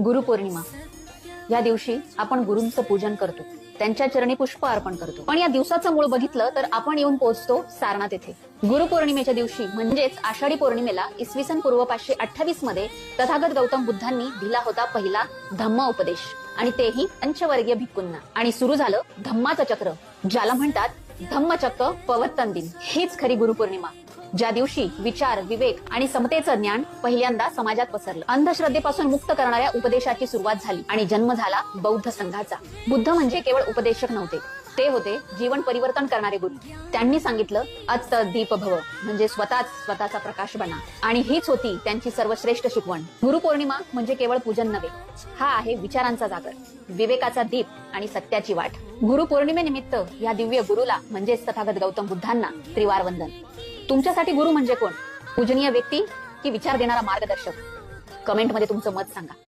गुरुपौर्णिमा या दिवशी आपण गुरूंचं पूजन करतो, त्यांच्या चरणी पुष्प अर्पण करतो. पण या दिवसाचं मूळ बघितलं तर आपण येऊन पोहोचतो सारनाथ येथे. गुरुपौर्णिमेच्या दिवशी म्हणजेच आषाढी पौर्णिमेला इसवी पूर्व 528 मध्ये तथागत गौतम बुद्धांनी दिला होता पहिला धम्म उपदेश, आणि तेही पंचवर्गीय भिक्खूंना. आणि सुरू झालं धम्माचं चक्र, ज्याला म्हणतात धम्मचक्र पवर्तन दिन. हीच खरी गुरुपौर्णिमा, ज्या दिवशी विचार, विवेक आणि समतेचं ज्ञान पहिल्यांदा समाजात पसरलं. अंधश्रद्धेपासून मुक्त करणाऱ्या उपदेशाची सुरुवात झाली आणि जन्म झाला बौद्ध संघाचा. बुद्ध म्हणजे केवळ उपदेशक नव्हते, ते होते जीवन परिवर्तन करणारे गुरु. त्यांनी सांगितलं अत्त दीप भव, म्हणजे स्वतःचा प्रकाश बना. आणि हीच होती त्यांची सर्वश्रेष्ठ शिकवण. गुरुपौर्णिमा म्हणजे केवळ पूजन नव्हे, हा आहे विचारांचा जागर, विवेकाचा दीप आणि सत्याची वाट. गुरुपौर्णिमेनिमित्त या दिव्य गुरुला म्हणजेच तथागत गौतम बुद्धांना त्रिवार वंदन. तुमच्यासाठी गुरु म्हणजे कोण? पूजनीय व्यक्ती की विचार देणारा मार्गदर्शक? कमेंटमध्ये तुमचं मत सांगा.